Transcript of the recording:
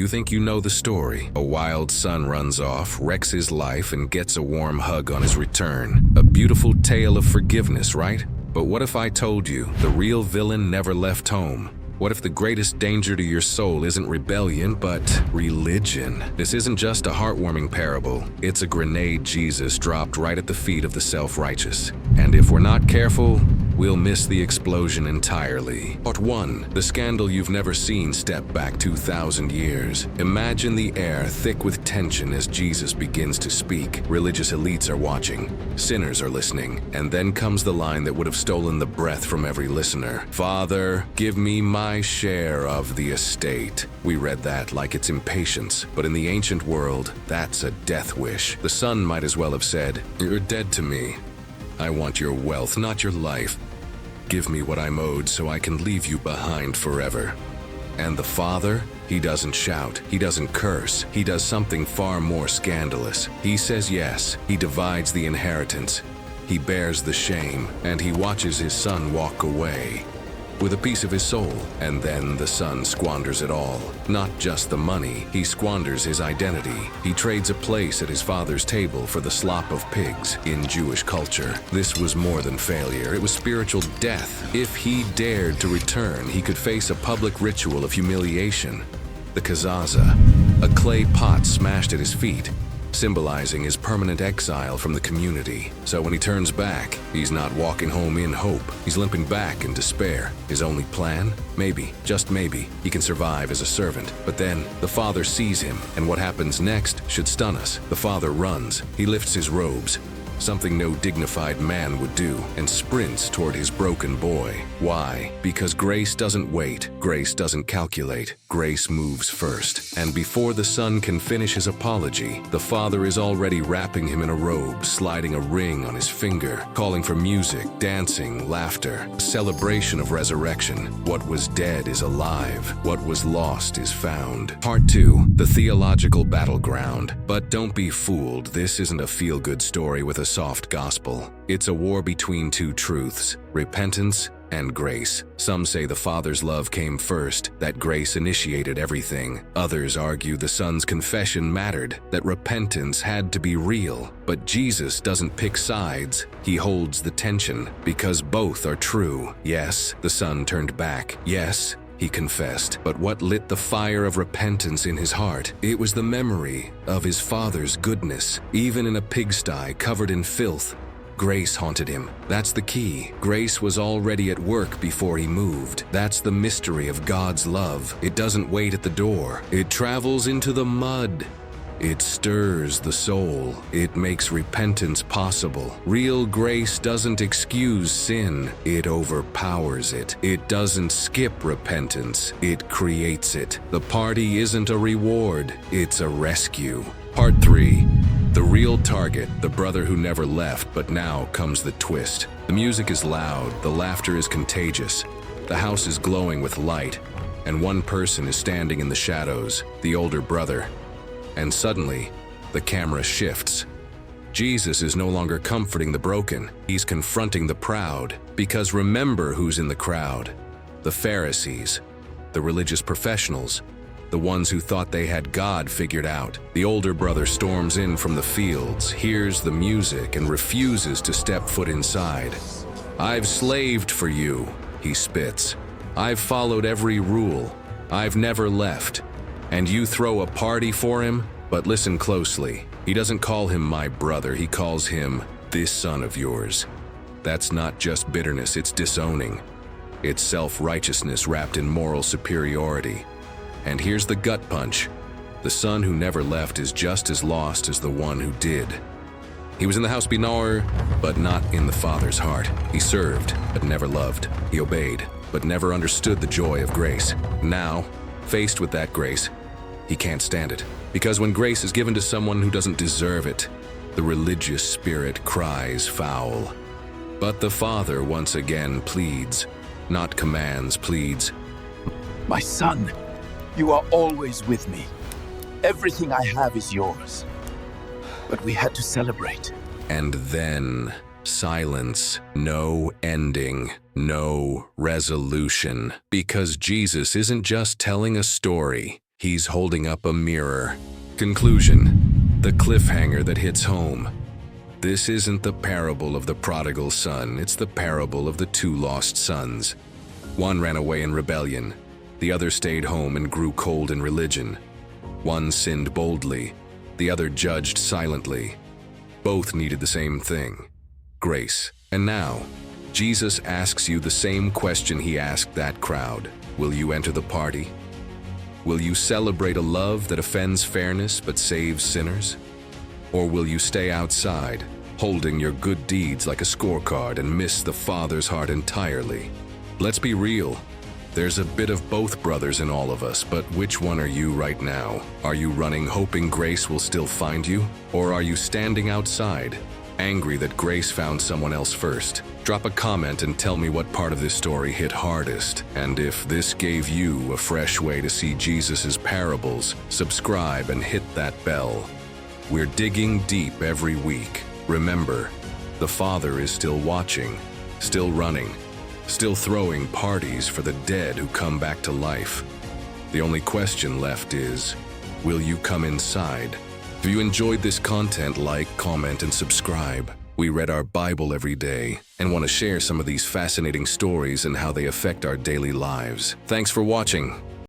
You think you know the story. A wild son runs off, wrecks his life, and gets a warm hug on his return. A beautiful tale of forgiveness, right? But what if I told you the real villain never left home? What if the greatest danger to your soul isn't rebellion, but religion? This isn't just a heartwarming parable. It's a grenade Jesus dropped right at the feet of the self-righteous. And if we're not careful, we'll miss the explosion entirely. Part 1. The scandal you've never seen step back 2,000 years. Imagine the air thick with tension as Jesus begins to speak. Religious elites are watching. Sinners are listening. And then comes the line that would have stolen the breath from every listener. Father, give me my share of the estate. We read that like it's impatience, but in the ancient world, that's a death wish. The son might as well have said, "You're dead to me. I want your wealth, not your life. Give me what I'm owed so I can leave you behind forever." And the father? He doesn't shout, he doesn't curse, he does something far more scandalous. He says yes, he divides the inheritance, he bears the shame, and he watches his son walk away with a piece of his soul. And then the son squanders it all. Not just the money, he squanders his identity. He trades a place at his father's table for the slop of pigs. In Jewish culture, this was more than failure, it was spiritual death. If he dared to return, he could face a public ritual of humiliation. The kazaza, a clay pot smashed at his feet, symbolizing his permanent exile from the community. So when he turns back, he's not walking home in hope. He's limping back in despair. His only plan? Maybe, just maybe, he can survive as a servant. But then, the father sees him, and what happens next should stun us. The father runs. He lifts his robes, something no dignified man would do, and sprints toward his broken boy. Why? Because grace doesn't wait, grace doesn't calculate, grace moves first. And before the son can finish his apology, the father is already wrapping him in a robe, sliding a ring on his finger, calling for music, dancing, laughter, a celebration of resurrection. What was dead is alive, what was lost is found. Part 2. The Theological Battleground. But don't be fooled, this isn't a feel-good story with a soft gospel. It's a war between two truths, repentance and grace. Some say the Father's love came first, that grace initiated everything. Others argue the Son's confession mattered, that repentance had to be real. But Jesus doesn't pick sides, he holds the tension, because both are true. Yes, the Son turned back. Yes, he confessed. But what lit the fire of repentance in his heart? It was the memory of his Father's goodness. Even in a pigsty covered in filth, grace haunted him. That's the key. Grace was already at work before he moved. That's the mystery of God's love. It doesn't wait at the door. It travels into the mud. It stirs the soul. It makes repentance possible. Real grace doesn't excuse sin. It overpowers it. It doesn't skip repentance. It creates it. The party isn't a reward. It's a rescue. Part 3. The real target, the brother who never left, but now comes the twist. The music is loud. The laughter is contagious. The house is glowing with light. And one person is standing in the shadows, the older brother. And suddenly, the camera shifts. Jesus is no longer comforting the broken, he's confronting the proud. Because remember who's in the crowd. The Pharisees, the religious professionals, the ones who thought they had God figured out. The older brother storms in from the fields, hears the music, and refuses to step foot inside. "I've slaved for you," he spits. "I've followed every rule. I've never left. And you throw a party for him?" But listen closely. He doesn't call him my brother, he calls him this son of yours. That's not just bitterness, it's disowning. It's self-righteousness wrapped in moral superiority. And here's the gut punch. The son who never left is just as lost as the one who did. He was in the house before, but not in the Father's heart. He served, but never loved. He obeyed, but never understood the joy of grace. Now, faced with that grace, he can't stand it. Because when grace is given to someone who doesn't deserve it, the religious spirit cries foul. But the Father once again pleads, not commands, pleads. "My son, you are always with me. Everything I have is yours." But we had to celebrate. And then silence, no ending, no resolution. Because Jesus isn't just telling a story. He's holding up a mirror. Conclusion: the cliffhanger that hits home. This isn't the parable of the prodigal son, it's the parable of the two lost sons. One ran away in rebellion, the other stayed home and grew cold in religion. One sinned boldly, the other judged silently. Both needed the same thing: grace. And now, Jesus asks you the same question he asked that crowd. Will you enter the party? Will you celebrate a love that offends fairness but saves sinners? Or will you stay outside, holding your good deeds like a scorecard and miss the Father's heart entirely? Let's be real. There's a bit of both brothers in all of us, but which one are you right now? Are you running hoping grace will still find you? Or are you standing outside, angry that grace found someone else first? Drop a comment and tell me what part of this story hit hardest. And if this gave you a fresh way to see Jesus' parables, subscribe and hit that bell. We're digging deep every week. Remember, the Father is still watching, still running, still throwing parties for the dead who come back to life. The only question left is, will you come inside? If you enjoyed this content, like, comment, and subscribe. We read our Bible every day and want to share some of these fascinating stories and how they affect our daily lives. Thanks for watching.